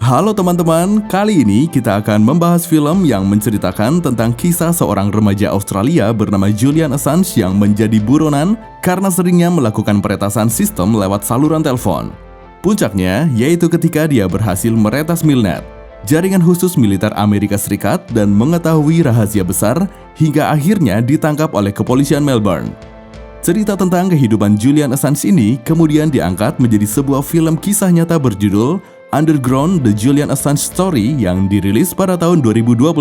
Halo teman-teman, kali ini kita akan membahas film yang menceritakan tentang kisah seorang remaja Australia bernama Julian Assange yang menjadi buronan karena seringnya melakukan peretasan sistem lewat saluran telepon. Puncaknya yaitu ketika dia berhasil meretas Milnet, jaringan khusus militer Amerika Serikat, dan mengetahui rahasia besar hingga akhirnya ditangkap oleh kepolisian Melbourne. Cerita tentang kehidupan Julian Assange ini kemudian diangkat menjadi sebuah film kisah nyata berjudul Underground: The Julian Assange Story yang dirilis pada tahun 2012.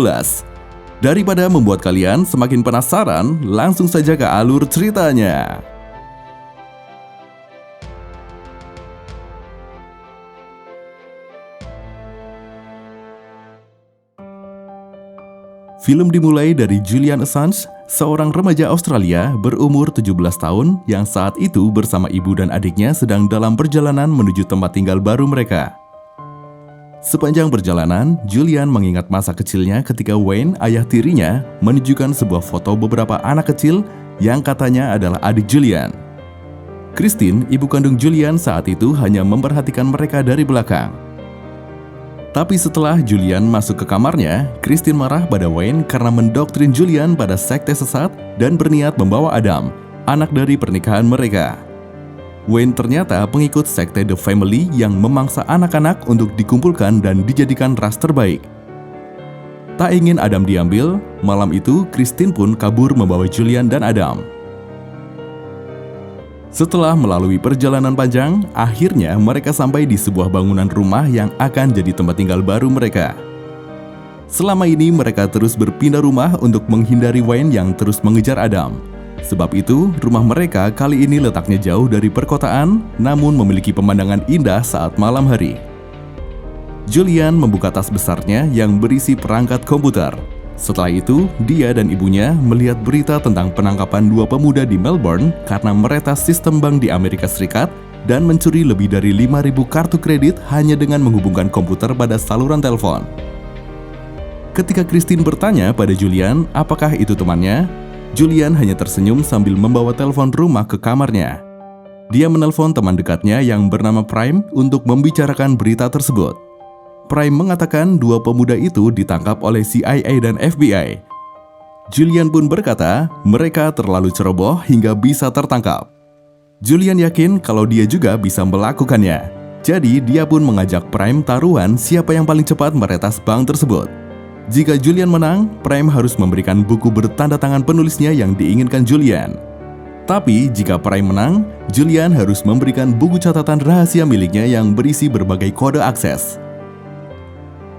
Daripada membuat kalian semakin penasaran, langsung saja ke alur ceritanya. Film dimulai dari Julian Assange, seorang remaja Australia berumur 17 tahun yang saat itu bersama ibu dan adiknya sedang dalam perjalanan menuju tempat tinggal baru mereka. Sepanjang perjalanan, Julian mengingat masa kecilnya ketika Wayne, ayah tirinya, menunjukkan sebuah foto beberapa anak kecil yang katanya adalah adik Julian. Christine, ibu kandung Julian saat itu hanya memperhatikan mereka dari belakang. Tapi setelah Julian masuk ke kamarnya, Christine marah pada Wayne karena mendoktrin Julian pada sekte sesat dan berniat membawa Adam, anak dari pernikahan mereka. Wayne ternyata pengikut sekte The Family yang memangsa anak-anak untuk dikumpulkan dan dijadikan ras terbaik. Tak ingin Adam diambil, malam itu Christine pun kabur membawa Julian dan Adam. Setelah melalui perjalanan panjang, akhirnya mereka sampai di sebuah bangunan rumah yang akan jadi tempat tinggal baru mereka. Selama ini mereka terus berpindah rumah untuk menghindari Wayne yang terus mengejar Adam. Sebab itu, rumah mereka kali ini letaknya jauh dari perkotaan, namun memiliki pemandangan indah saat malam hari. Julian membuka tas besarnya yang berisi perangkat komputer. Setelah itu, dia dan ibunya melihat berita tentang penangkapan dua pemuda di Melbourne karena meretas sistem bank di Amerika Serikat dan mencuri lebih dari 5.000 kartu kredit hanya dengan menghubungkan komputer pada saluran telepon. Ketika Christine bertanya pada Julian apakah itu temannya, Julian hanya tersenyum sambil membawa telepon rumah ke kamarnya. Dia menelpon teman dekatnya yang bernama Prime untuk membicarakan berita tersebut. Prime mengatakan dua pemuda itu ditangkap oleh CIA dan FBI. Julian pun berkata mereka terlalu ceroboh hingga bisa tertangkap. Julian yakin kalau dia juga bisa melakukannya. Jadi dia pun mengajak Prime taruhan siapa yang paling cepat meretas bank tersebut. Jika Julian menang, Prime harus memberikan buku bertanda tangan penulisnya yang diinginkan Julian. Tapi jika Prime menang, Julian harus memberikan buku catatan rahasia miliknya yang berisi berbagai kode akses.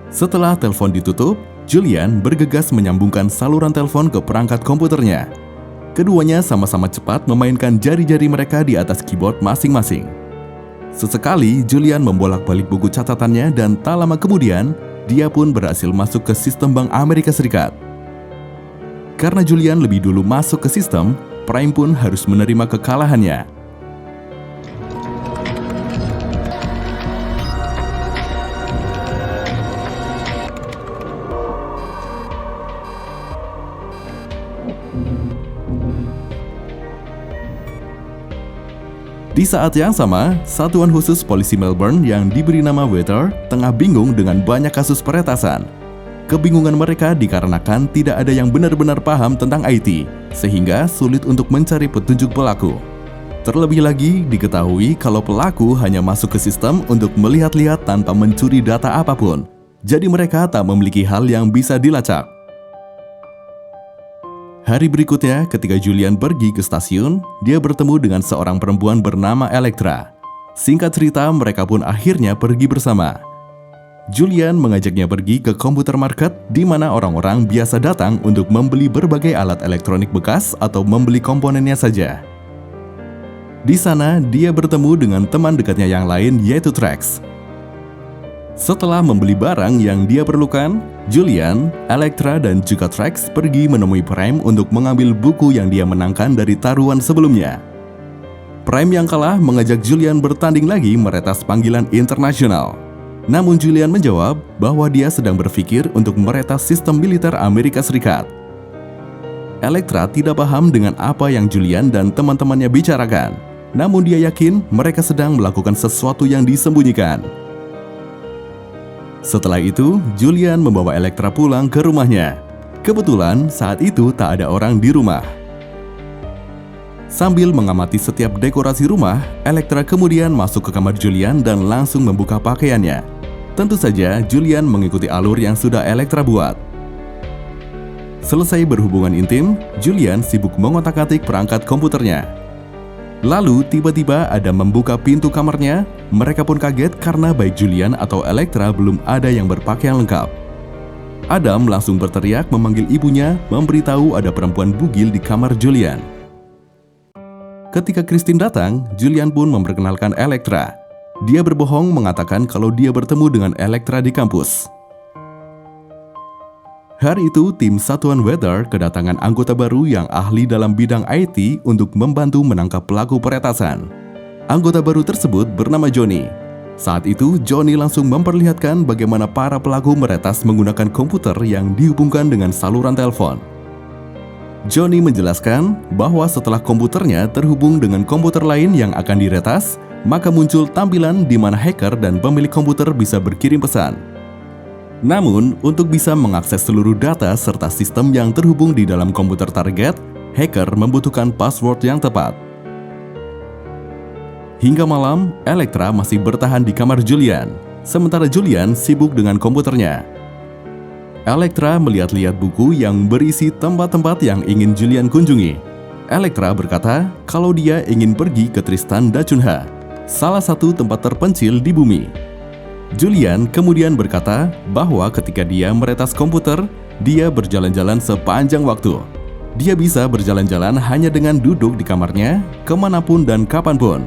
Setelah telepon ditutup, Julian bergegas menyambungkan saluran telepon ke perangkat komputernya. Keduanya sama-sama cepat memainkan jari-jari mereka di atas keyboard masing-masing. Sesekali, Julian membolak-balik buku catatannya dan tak lama kemudian, dia pun berhasil masuk ke sistem bank Amerika Serikat. Karena Julian lebih dulu masuk ke sistem, Prime pun harus menerima kekalahannya. Di saat yang sama, satuan khusus polisi Melbourne yang diberi nama Weather tengah bingung dengan banyak kasus peretasan. Kebingungan mereka dikarenakan tidak ada yang benar-benar paham tentang IT, sehingga sulit untuk mencari petunjuk pelaku. Terlebih lagi, diketahui kalau pelaku hanya masuk ke sistem untuk melihat-lihat tanpa mencuri data apapun. Jadi mereka tak memiliki hal yang bisa dilacak. Hari berikutnya, ketika Julian pergi ke stasiun, dia bertemu dengan seorang perempuan bernama Elektra. Singkat cerita, mereka pun akhirnya pergi bersama. Julian mengajaknya pergi ke komputer market di mana orang-orang biasa datang untuk membeli berbagai alat elektronik bekas atau membeli komponennya saja. Di sana, dia bertemu dengan teman dekatnya yang lain yaitu Trax. Setelah membeli barang yang dia perlukan, Julian, Elektra, dan juga Trax pergi menemui Prime untuk mengambil buku yang dia menangkan dari taruhan sebelumnya. Prime yang kalah mengajak Julian bertanding lagi meretas panggilan internasional. Namun Julian menjawab bahwa dia sedang berpikir untuk meretas sistem militer Amerika Serikat. Elektra tidak paham dengan apa yang Julian dan teman-temannya bicarakan. Namun dia yakin mereka sedang melakukan sesuatu yang disembunyikan. Setelah itu, Julian membawa Elektra pulang ke rumahnya. Kebetulan saat itu tak ada orang di rumah. Sambil mengamati setiap dekorasi rumah, Elektra kemudian masuk ke kamar Julian dan langsung membuka pakaiannya. Tentu saja, Julian mengikuti alur yang sudah Elektra buat. Selesai berhubungan intim, Julian sibuk mengotak-atik perangkat komputernya. Lalu tiba-tiba Adam membuka pintu kamarnya. Mereka pun kaget karena baik Julian atau Elektra belum ada yang berpakaian lengkap. Adam langsung berteriak memanggil ibunya, memberitahu ada perempuan bugil di kamar Julian. Ketika Christine datang, Julian pun memperkenalkan Elektra. Dia berbohong mengatakan kalau dia bertemu dengan Elektra di kampus. Hari itu, tim Satuan Weather kedatangan anggota baru yang ahli dalam bidang IT untuk membantu menangkap pelaku peretasan. Anggota baru tersebut bernama Johnny. Saat itu, Johnny langsung memperlihatkan bagaimana para pelaku meretas menggunakan komputer yang dihubungkan dengan saluran telepon. Johnny menjelaskan bahwa setelah komputernya terhubung dengan komputer lain yang akan diretas, maka muncul tampilan di mana hacker dan pemilik komputer bisa berkirim pesan. Namun, untuk bisa mengakses seluruh data serta sistem yang terhubung di dalam komputer target, hacker membutuhkan password yang tepat. Hingga malam, Elektra masih bertahan di kamar Julian, sementara Julian sibuk dengan komputernya. Elektra melihat-lihat buku yang berisi tempat-tempat yang ingin Julian kunjungi. Elektra berkata kalau dia ingin pergi ke Tristan da Cunha, salah satu tempat terpencil di bumi. Julian kemudian berkata bahwa ketika dia meretas komputer, dia berjalan-jalan sepanjang waktu. Dia bisa berjalan-jalan hanya dengan duduk di kamarnya, kemanapun dan kapanpun.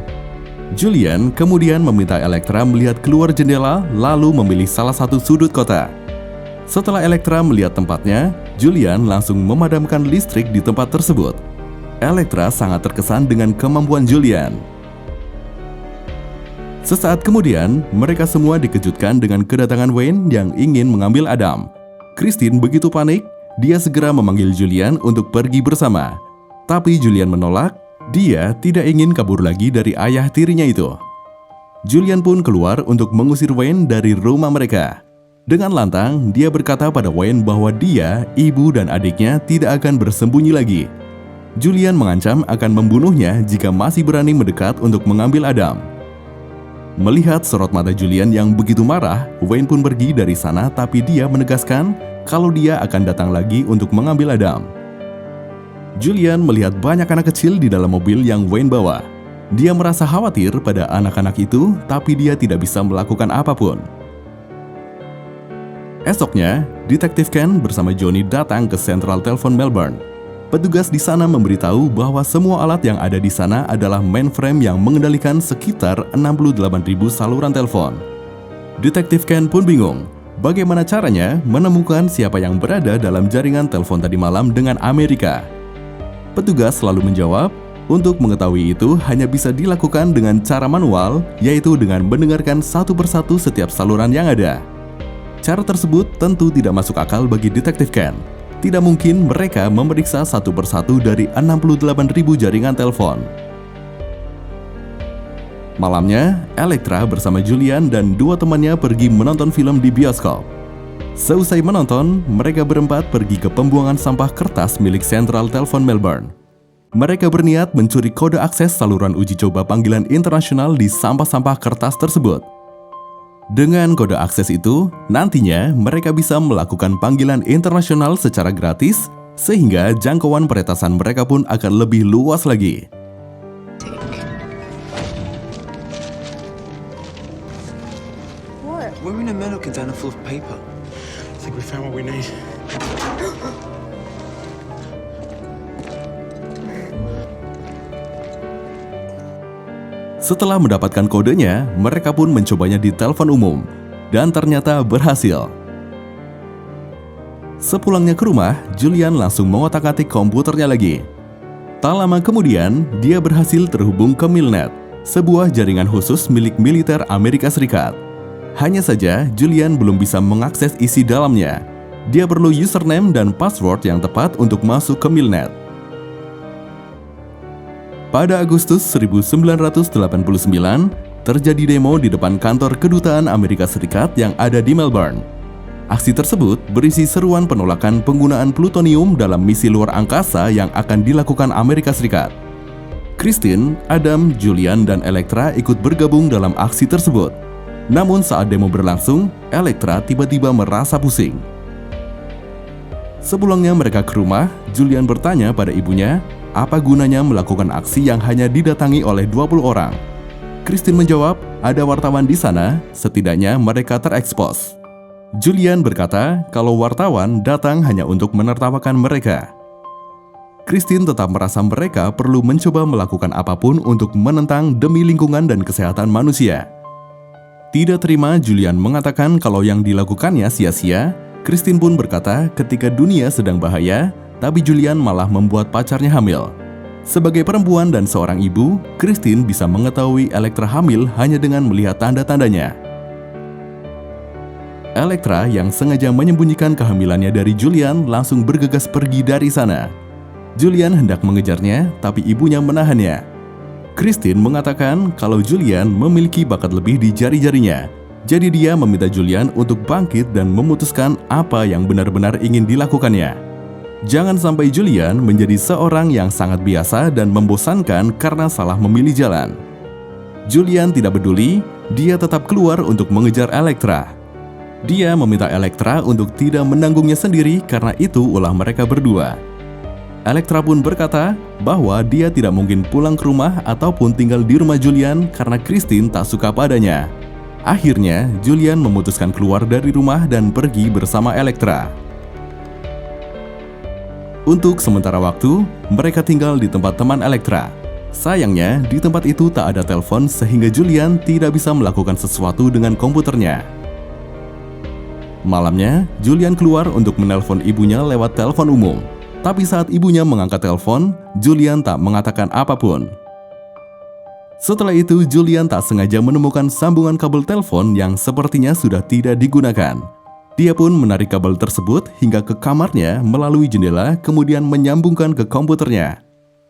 Julian kemudian meminta Elektra melihat keluar jendela, lalu memilih salah satu sudut kota. Setelah Elektra melihat tempatnya, Julian langsung memadamkan listrik di tempat tersebut. Elektra sangat terkesan dengan kemampuan Julian. Sesaat kemudian, mereka semua dikejutkan dengan kedatangan Wayne yang ingin mengambil Adam. Christine begitu panik, dia segera memanggil Julian untuk pergi bersama. Tapi Julian menolak, dia tidak ingin kabur lagi dari ayah tirinya itu. Julian pun keluar untuk mengusir Wayne dari rumah mereka. Dengan lantang, dia berkata pada Wayne bahwa dia, ibu dan adiknya tidak akan bersembunyi lagi. Julian mengancam akan membunuhnya jika masih berani mendekat untuk mengambil Adam. Melihat sorot mata Julian yang begitu marah, Wayne pun pergi dari sana, tapi dia menegaskan kalau dia akan datang lagi untuk mengambil Adam. Julian melihat banyak anak kecil di dalam mobil yang Wayne bawa. Dia merasa khawatir pada anak-anak itu, tapi dia tidak bisa melakukan apapun. Esoknya, Detektif Ken bersama Johnny datang ke Central Telephone Melbourne. Petugas di sana memberitahu bahwa semua alat yang ada di sana adalah mainframe yang mengendalikan sekitar 68.000 saluran telepon. Detektif Ken pun bingung, bagaimana caranya menemukan siapa yang berada dalam jaringan telepon tadi malam dengan Amerika. Petugas selalu menjawab, untuk mengetahui itu hanya bisa dilakukan dengan cara manual, yaitu dengan mendengarkan satu persatu setiap saluran yang ada. Cara tersebut tentu tidak masuk akal bagi Detektif Ken. Tidak mungkin mereka memeriksa satu persatu dari 68.000 jaringan telepon. Malamnya, Elektra bersama Julian dan dua temannya pergi menonton film di bioskop. Seusai menonton, mereka berempat pergi ke pembuangan sampah kertas milik Central Telephone Melbourne. Mereka berniat mencuri kode akses saluran uji coba panggilan internasional di sampah-sampah kertas tersebut. Dengan kode akses itu, nantinya mereka bisa melakukan panggilan internasional secara gratis, sehingga jangkauan peretasan mereka pun akan lebih luas lagi. What? We're in a metal container full of paper. I think we found what we need. Setelah mendapatkan kodenya, mereka pun mencobanya di telepon umum, dan ternyata berhasil. Sepulangnya ke rumah, Julian langsung mengotak-atik komputernya lagi. Tak lama kemudian, dia berhasil terhubung ke Milnet, sebuah jaringan khusus milik militer Amerika Serikat. Hanya saja, Julian belum bisa mengakses isi dalamnya. Dia perlu username dan password yang tepat untuk masuk ke Milnet. Pada Agustus 1989, terjadi demo di depan kantor kedutaan Amerika Serikat yang ada di Melbourne. Aksi tersebut berisi seruan penolakan penggunaan plutonium dalam misi luar angkasa yang akan dilakukan Amerika Serikat. Christine, Adam, Julian, dan Elektra ikut bergabung dalam aksi tersebut. Namun saat demo berlangsung, Elektra tiba-tiba merasa pusing. Sepulangnya mereka ke rumah, Julian bertanya pada ibunya, apa gunanya melakukan aksi yang hanya didatangi oleh 20 orang. Christine menjawab, ada wartawan di sana, setidaknya mereka terekspos. Julian berkata kalau wartawan datang hanya untuk menertawakan mereka. Christine tetap merasa mereka perlu mencoba melakukan apapun untuk menentang demi lingkungan dan kesehatan manusia. Tidak terima Julian mengatakan kalau yang dilakukannya sia-sia, Christine pun berkata ketika dunia sedang bahaya, tapi Julian malah membuat pacarnya hamil. Sebagai perempuan dan seorang ibu, Christine bisa mengetahui Elektra hamil hanya dengan melihat tanda-tandanya. Elektra yang sengaja menyembunyikan kehamilannya dari Julian langsung bergegas pergi dari sana. Julian hendak mengejarnya, tapi ibunya menahannya. Christine mengatakan kalau Julian memiliki bakat lebih di jari-jarinya. Jadi dia meminta Julian untuk bangkit dan memutuskan apa yang benar-benar ingin dilakukannya. Jangan sampai Julian menjadi seorang yang sangat biasa dan membosankan karena salah memilih jalan. Julian tidak peduli, dia tetap keluar untuk mengejar Elektra. Dia meminta Elektra untuk tidak menanggungnya sendiri karena itu ulah mereka berdua. Elektra pun berkata bahwa dia tidak mungkin pulang ke rumah ataupun tinggal di rumah Julian karena Christine tak suka padanya. Akhirnya, Julian memutuskan keluar dari rumah dan pergi bersama Elektra. Untuk sementara waktu, mereka tinggal di tempat teman Elektra. Sayangnya, di tempat itu tak ada telepon sehingga Julian tidak bisa melakukan sesuatu dengan komputernya. Malamnya, Julian keluar untuk menelpon ibunya lewat telepon umum. Tapi saat ibunya mengangkat telepon, Julian tak mengatakan apapun. Setelah itu, Julian tak sengaja menemukan sambungan kabel telepon yang sepertinya sudah tidak digunakan. Dia pun menarik kabel tersebut hingga ke kamarnya melalui jendela, kemudian menyambungkan ke komputernya.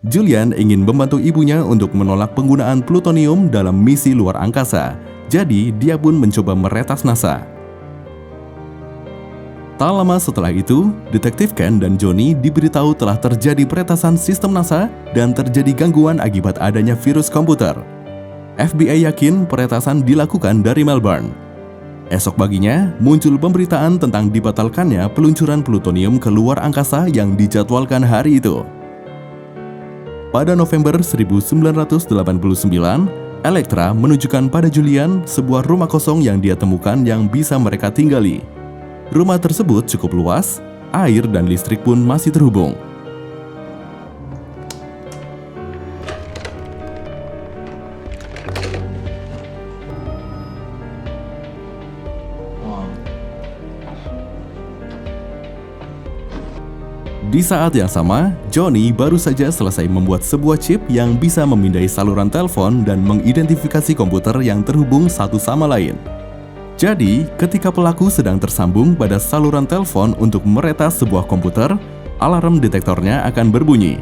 Julian ingin membantu ibunya untuk menolak penggunaan plutonium dalam misi luar angkasa, jadi dia pun mencoba meretas NASA. Tak lama setelah itu, Detektif Ken dan Johnny diberitahu telah terjadi peretasan sistem NASA dan terjadi gangguan akibat adanya virus komputer. FBI yakin peretasan dilakukan dari Melbourne. Esok paginya, muncul pemberitaan tentang dibatalkannya peluncuran plutonium ke luar angkasa yang dijadwalkan hari itu. Pada November 1989, Elektra menunjukkan pada Julian sebuah rumah kosong yang dia temukan yang bisa mereka tinggali. Rumah tersebut cukup luas, air dan listrik pun masih terhubung. Di saat yang sama, Johnny baru saja selesai membuat sebuah chip yang bisa memindai saluran telepon dan mengidentifikasi komputer yang terhubung satu sama lain. Jadi, ketika pelaku sedang tersambung pada saluran telepon untuk meretas sebuah komputer, alarm detektornya akan berbunyi.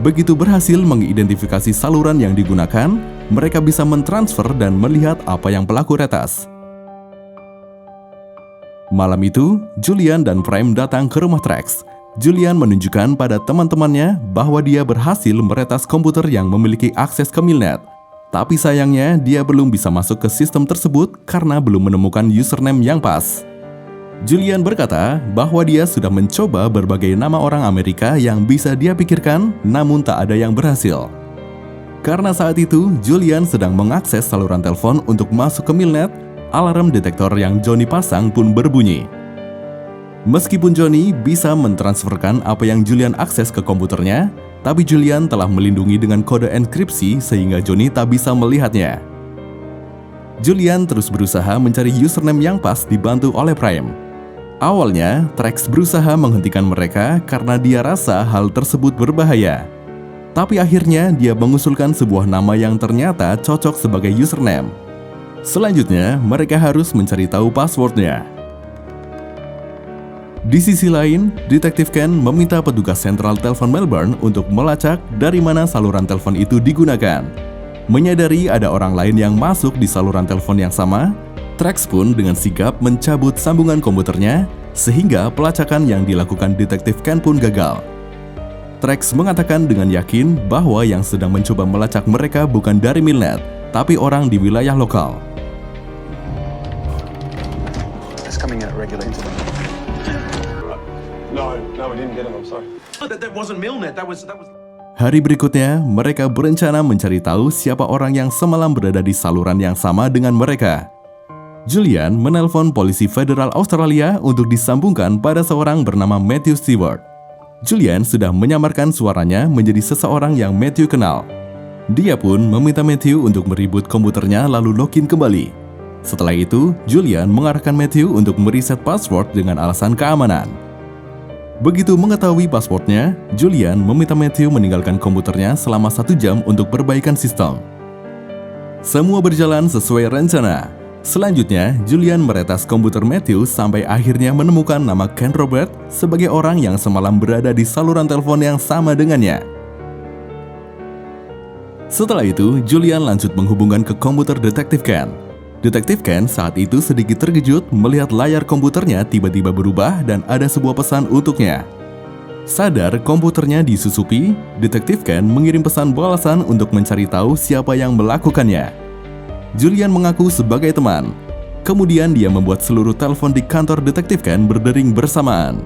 Begitu berhasil mengidentifikasi saluran yang digunakan, mereka bisa mentransfer dan melihat apa yang pelaku retas. Malam itu, Julian dan Prime datang ke rumah Trax. Julian menunjukkan pada teman-temannya bahwa dia berhasil meretas komputer yang memiliki akses ke Milnet. Tapi sayangnya dia belum bisa masuk ke sistem tersebut karena belum menemukan username yang pas. Julian berkata bahwa dia sudah mencoba berbagai nama orang Amerika yang bisa dia pikirkan, namun tak ada yang berhasil. Karena saat itu Julian sedang mengakses saluran telepon untuk masuk ke Milnet, alarm detektor yang Johnny pasang pun berbunyi. Meskipun Johnny bisa mentransferkan apa yang Julian akses ke komputernya, tapi Julian telah melindungi dengan kode enkripsi sehingga Johnny tak bisa melihatnya. Julian terus berusaha mencari username yang pas dibantu oleh Prime. Awalnya, Trax berusaha menghentikan mereka karena dia rasa hal tersebut berbahaya. Tapi akhirnya dia mengusulkan sebuah nama yang ternyata cocok sebagai username. Selanjutnya, mereka harus mencari tahu passwordnya. Di sisi lain, Detektif Ken meminta petugas sentral telepon Melbourne untuk melacak dari mana saluran telepon itu digunakan. Menyadari ada orang lain yang masuk di saluran telepon yang sama, Trax pun dengan sigap mencabut sambungan komputernya sehingga pelacakan yang dilakukan detektif Ken pun gagal. Trax mengatakan dengan yakin bahwa yang sedang mencoba melacak mereka bukan dari Milnet, tapi orang di wilayah lokal. It's coming at regular interval. No, we didn't get him. I'm sorry. That wasn't Milnet. That was. Hari berikutnya, mereka berencana mencari tahu siapa orang yang semalam berada di saluran yang sama dengan mereka. Julian menelpon polisi federal Australia untuk disambungkan pada seorang bernama Matthew Stewart. Julian sudah menyamarkan suaranya menjadi seseorang yang Matthew kenal. Dia pun meminta Matthew untuk mereboot komputernya lalu login kembali. Setelah itu, Julian mengarahkan Matthew untuk mereset password dengan alasan keamanan. Begitu mengetahui passwordnya, Julian meminta Matthew meninggalkan komputernya selama 1 jam untuk perbaikan sistem. Semua berjalan sesuai rencana. Selanjutnya, Julian meretas komputer Matthew sampai akhirnya menemukan nama Ken Robert sebagai orang yang semalam berada di saluran telepon yang sama dengannya. Setelah itu, Julian lanjut menghubungkan ke komputer detektif Ken. Detektif Ken saat itu sedikit terkejut melihat layar komputernya tiba-tiba berubah dan ada sebuah pesan untuknya. Sadar komputernya disusupi, Detektif Ken mengirim pesan balasan untuk mencari tahu siapa yang melakukannya. Julian mengaku sebagai teman. Kemudian dia membuat seluruh telepon di kantor Detektif Ken berdering bersamaan.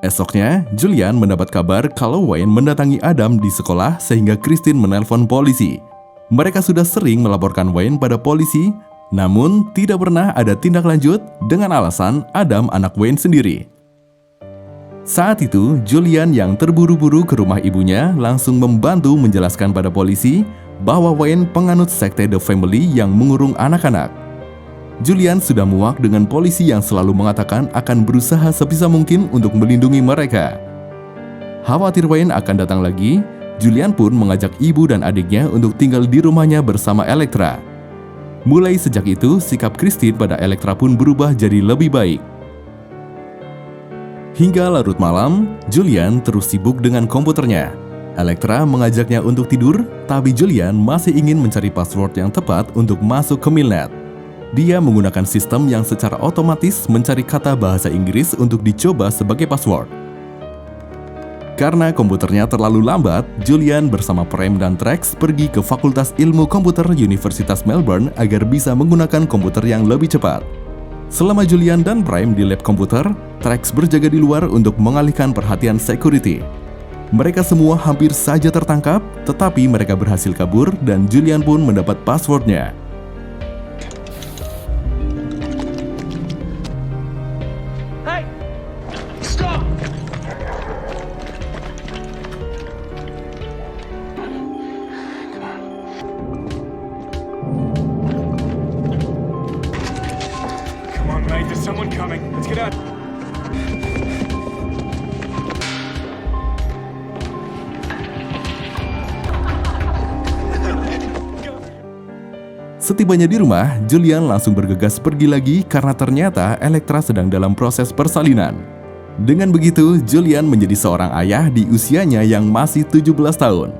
Esoknya, Julian mendapat kabar kalau Wayne mendatangi Adam di sekolah sehingga Christine menelpon polisi. Mereka sudah sering melaporkan Wayne pada polisi, namun tidak pernah ada tindak lanjut dengan alasan Adam anak Wayne sendiri. Saat itu, Julian yang terburu-buru ke rumah ibunya langsung membantu menjelaskan pada polisi bahwa Wayne penganut sekte The Family yang mengurung anak-anak. Julian sudah muak dengan polisi yang selalu mengatakan akan berusaha sebisa mungkin untuk melindungi mereka. Khawatir Wayne akan datang lagi, Julian pun mengajak ibu dan adiknya untuk tinggal di rumahnya bersama Elektra. Mulai sejak itu, sikap Christine pada Elektra pun berubah jadi lebih baik. Hingga larut malam, Julian terus sibuk dengan komputernya. Elektra mengajaknya untuk tidur, tapi Julian masih ingin mencari password yang tepat untuk masuk ke Milnet. Dia menggunakan sistem yang secara otomatis mencari kata bahasa Inggris untuk dicoba sebagai password. Karena komputernya terlalu lambat, Julian bersama Prem dan Trax pergi ke Fakultas Ilmu Komputer Universitas Melbourne agar bisa menggunakan komputer yang lebih cepat. Selama Julian dan Prem di lab komputer, Trax berjaga di luar untuk mengalihkan perhatian security. Mereka semua hampir saja tertangkap, tetapi mereka berhasil kabur dan Julian pun mendapat passwordnya. There's someone coming. Let's get out. Setibanya di rumah, Julian langsung bergegas pergi lagi karena ternyata Elektra sedang dalam proses persalinan. Dengan begitu, Julian menjadi seorang ayah di usianya yang masih 17 tahun.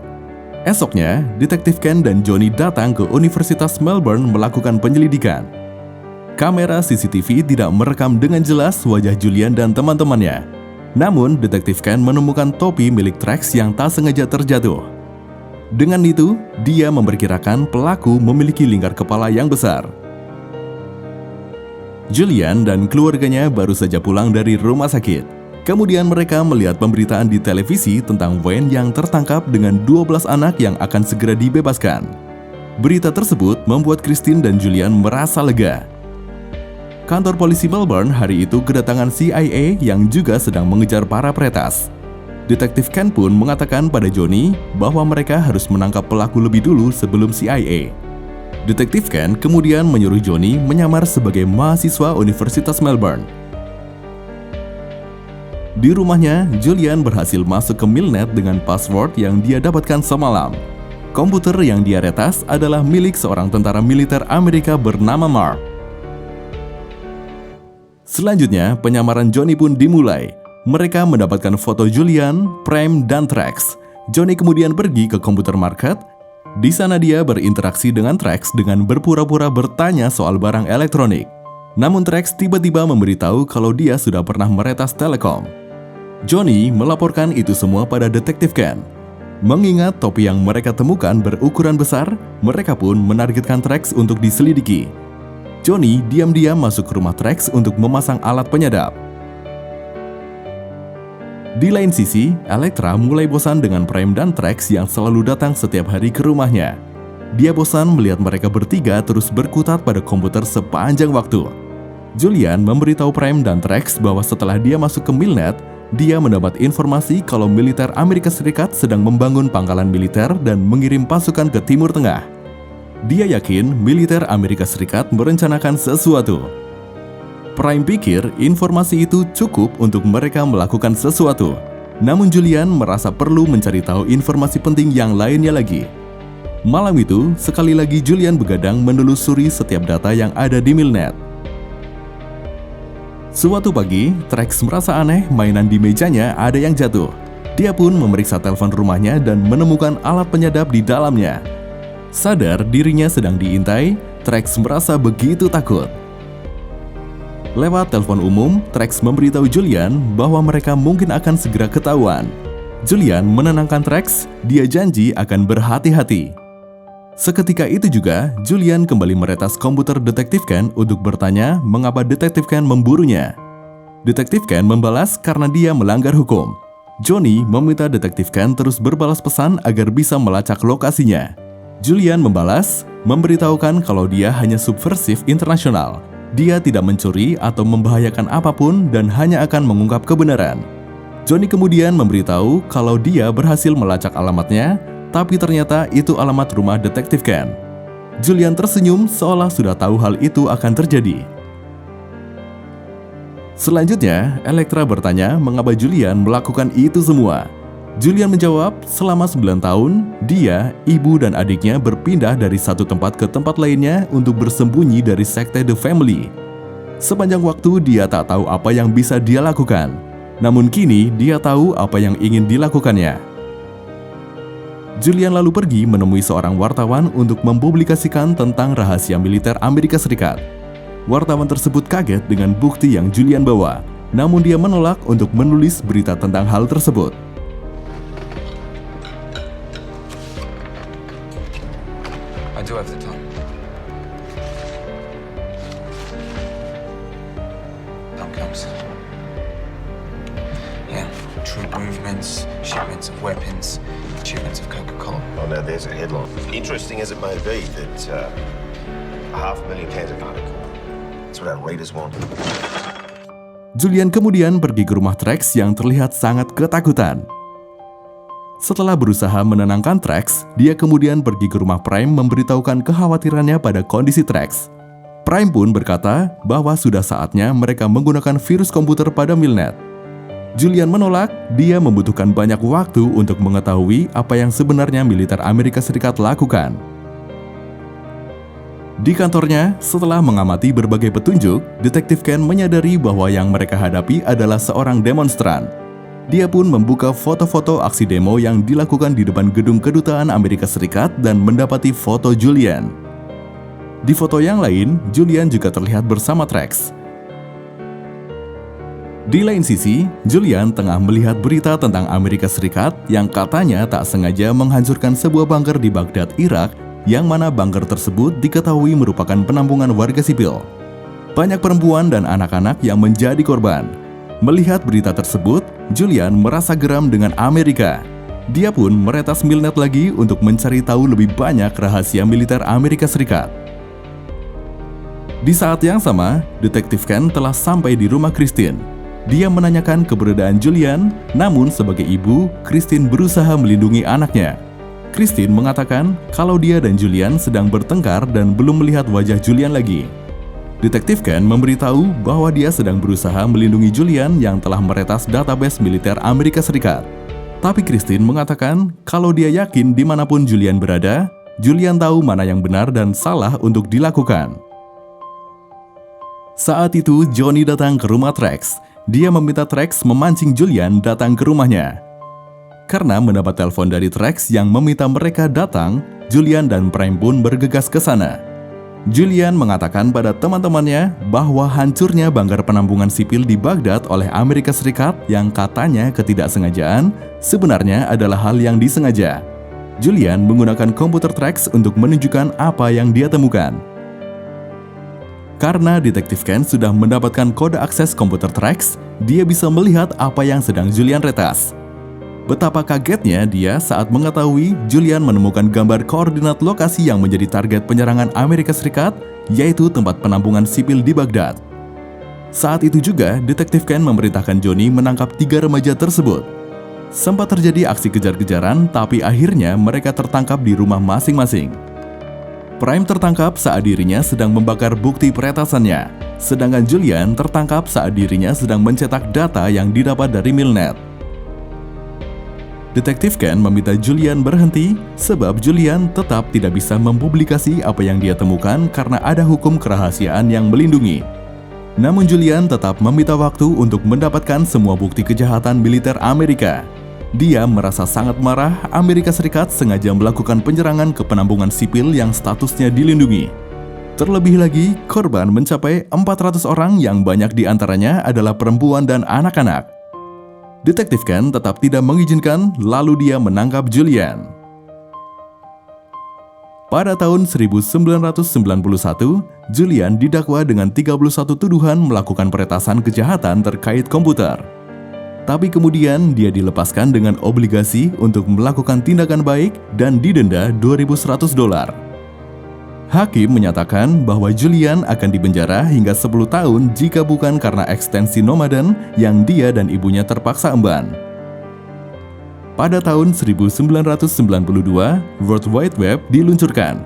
Esoknya, Detektif Ken dan Johnny datang ke Universitas Melbourne melakukan penyelidikan. Kamera CCTV tidak merekam dengan jelas wajah Julian dan teman-temannya. Namun, Detektif Ken menemukan topi milik Trax yang tak sengaja terjatuh. Dengan itu, dia memperkirakan pelaku memiliki lingkar kepala yang besar. Julian dan keluarganya baru saja pulang dari rumah sakit. Kemudian mereka melihat pemberitaan di televisi tentang Wayne yang tertangkap dengan 12 anak yang akan segera dibebaskan. Berita tersebut membuat Christine dan Julian merasa lega. Kantor polisi Melbourne hari itu kedatangan CIA yang juga sedang mengejar para peretas. Detektif Ken pun mengatakan pada Johnny bahwa mereka harus menangkap pelaku lebih dulu sebelum CIA. Detektif Ken kemudian menyuruh Johnny menyamar sebagai mahasiswa Universitas Melbourne. Di rumahnya, Julian berhasil masuk ke Milnet dengan password yang dia dapatkan semalam. Komputer yang dia retas adalah milik seorang tentara militer Amerika bernama Mark. Selanjutnya, penyamaran Johnny pun dimulai. Mereka mendapatkan foto Julian, Prime, dan Trax. Johnny kemudian pergi ke komputer market. Di sana dia berinteraksi dengan Trax dengan berpura-pura bertanya soal barang elektronik. Namun Trax tiba-tiba memberitahu kalau dia sudah pernah meretas Telekom. Johnny melaporkan itu semua pada Detektif Ken. Mengingat topi yang mereka temukan berukuran besar, mereka pun menargetkan Trax untuk diselidiki. Johnny diam-diam masuk ke rumah Trax untuk memasang alat penyadap. Di lain sisi, Elektra mulai bosan dengan Prime dan Trax yang selalu datang setiap hari ke rumahnya. Dia bosan melihat mereka bertiga terus berkutat pada komputer sepanjang waktu. Julian memberitahu Prime dan Trax bahwa setelah dia masuk ke Milnet, dia mendapat informasi kalau militer Amerika Serikat sedang membangun pangkalan militer dan mengirim pasukan ke Timur Tengah. Dia yakin militer Amerika Serikat merencanakan sesuatu. Prime pikir informasi itu cukup untuk mereka melakukan sesuatu. Namun Julian merasa perlu mencari tahu informasi penting yang lainnya lagi. Malam itu, sekali lagi Julian begadang menelusuri setiap data yang ada di Milnet. Suatu pagi, Trax merasa aneh mainan di mejanya ada yang jatuh. Dia pun memeriksa telepon rumahnya dan menemukan alat penyadap di dalamnya. Sadar dirinya sedang diintai, Trax merasa begitu takut. Lewat telepon umum, Trax memberitahu Julian bahwa mereka mungkin akan segera ketahuan. Julian menenangkan Trax, dia janji akan berhati-hati. Seketika itu juga, Julian kembali meretas komputer Detektif Ken untuk bertanya mengapa Detektif Ken memburunya. Detektif Ken membalas karena dia melanggar hukum. Johnny meminta Detektif Ken terus berbalas pesan agar bisa melacak lokasinya. Julian membalas, memberitahukan kalau dia hanya subversif internasional. Dia tidak mencuri atau membahayakan apapun dan hanya akan mengungkap kebenaran. Johnny kemudian memberitahu kalau dia berhasil melacak alamatnya, tapi ternyata itu alamat rumah Detektif Ken. Julian tersenyum seolah sudah tahu hal itu akan terjadi. Selanjutnya, Elektra bertanya mengapa Julian melakukan itu semua. Julian menjawab, selama 9 tahun, dia, ibu dan adiknya berpindah dari satu tempat ke tempat lainnya untuk bersembunyi dari sekte The Family. Sepanjang waktu dia tak tahu apa yang bisa dia lakukan. Namun kini dia tahu apa yang ingin dilakukannya. Julian lalu pergi menemui seorang wartawan untuk mempublikasikan tentang rahasia militer Amerika Serikat. Wartawan tersebut kaget dengan bukti yang Julian bawa, namun dia menolak untuk menulis berita tentang hal tersebut. I do have the time. Time comes. Yeah, troop movements, shipments of weapons, shipments of Coca-Cola. Well, now there's a headline. Interesting as it may be that 500,000 cans of Coca-Cola. That's what our readers want. Julian kemudian pergi ke rumah Trax yang terlihat sangat ketakutan. Setelah berusaha menenangkan Trax, dia kemudian pergi ke rumah Prime memberitahukan kekhawatirannya pada kondisi Trax. Prime pun berkata bahwa sudah saatnya mereka menggunakan virus komputer pada Milnet. Julian menolak, dia membutuhkan banyak waktu untuk mengetahui apa yang sebenarnya militer Amerika Serikat lakukan. Di kantornya, setelah mengamati berbagai petunjuk, Detektif Ken menyadari bahwa yang mereka hadapi adalah seorang demonstran. Dia pun membuka foto-foto aksi demo yang dilakukan di depan gedung kedutaan Amerika Serikat dan mendapati foto Julian. Di foto yang lain, Julian juga terlihat bersama Trax. Di lain sisi, Julian tengah melihat berita tentang Amerika Serikat yang katanya tak sengaja menghancurkan sebuah bunker di Baghdad, Irak, yang mana bunker tersebut diketahui merupakan penampungan warga sipil. Banyak perempuan dan anak-anak yang menjadi korban. Melihat berita tersebut, Julian merasa geram dengan Amerika. Dia pun meretas Milnet lagi untuk mencari tahu lebih banyak rahasia militer Amerika Serikat. Di saat yang sama, Detektif Ken telah sampai di rumah Christine. Dia menanyakan keberadaan Julian, namun sebagai ibu, Christine berusaha melindungi anaknya. Christine mengatakan kalau dia dan Julian sedang bertengkar dan belum melihat wajah Julian lagi. Detektif Ken memberitahu bahwa dia sedang berusaha melindungi Julian yang telah meretas database militer Amerika Serikat. Tapi Christine mengatakan kalau dia yakin dimanapun Julian berada, Julian tahu mana yang benar dan salah untuk dilakukan. Saat itu Johnny datang ke rumah Trax. Dia meminta Trax memancing Julian datang ke rumahnya. Karena mendapat telepon dari Trax yang meminta mereka datang, Julian dan Prime pun bergegas ke sana. Julian mengatakan pada teman-temannya bahwa hancurnya banggar penampungan sipil di Baghdad oleh Amerika Serikat yang katanya ketidaksengajaan sebenarnya adalah hal yang disengaja. Julian menggunakan komputer Trax untuk menunjukkan apa yang dia temukan. Karena Detektif Ken sudah mendapatkan kode akses komputer Trax, dia bisa melihat apa yang sedang Julian retas. Betapa kagetnya dia saat mengetahui Julian menemukan gambar koordinat lokasi yang menjadi target penyerangan Amerika Serikat, yaitu tempat penampungan sipil di Baghdad. Saat itu juga, Detektif Ken memerintahkan Johnny menangkap 3 remaja tersebut. Sempat terjadi aksi kejar-kejaran, tapi akhirnya mereka tertangkap di rumah masing-masing. Prime tertangkap saat dirinya sedang membakar bukti peretasannya, sedangkan Julian tertangkap saat dirinya sedang mencetak data yang didapat dari Milnet. Detektif Ken meminta Julian berhenti sebab Julian tetap tidak bisa mempublikasi apa yang dia temukan karena ada hukum kerahasiaan yang melindungi. Namun Julian tetap meminta waktu untuk mendapatkan semua bukti kejahatan militer Amerika. Dia merasa sangat marah Amerika Serikat sengaja melakukan penyerangan ke penampungan sipil yang statusnya dilindungi. Terlebih lagi, korban mencapai 400 orang yang banyak diantaranya adalah perempuan dan anak-anak. Detektif Ken tetap tidak mengizinkan, lalu dia menangkap Julian. Pada tahun 1991, Julian didakwa dengan 31 tuduhan melakukan peretasan kejahatan terkait komputer. Tapi kemudian dia dilepaskan dengan obligasi untuk melakukan tindakan baik dan didenda $2.100. Hakim menyatakan bahwa Julian akan dipenjara hingga 10 tahun jika bukan karena ekstensi nomaden yang dia dan ibunya terpaksa emban. Pada tahun 1992, World Wide Web diluncurkan.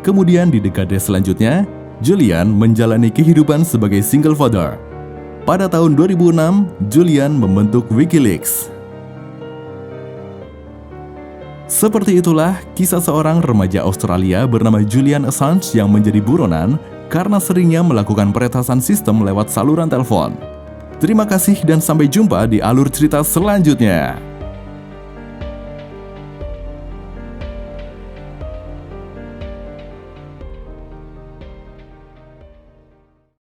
Kemudian di dekade selanjutnya, Julian menjalani kehidupan sebagai single father. Pada tahun 2006, Julian membentuk WikiLeaks. Seperti itulah kisah seorang remaja Australia bernama Julian Assange yang menjadi buronan karena seringnya melakukan peretasan sistem lewat saluran telepon. Terima kasih dan sampai jumpa di alur cerita selanjutnya.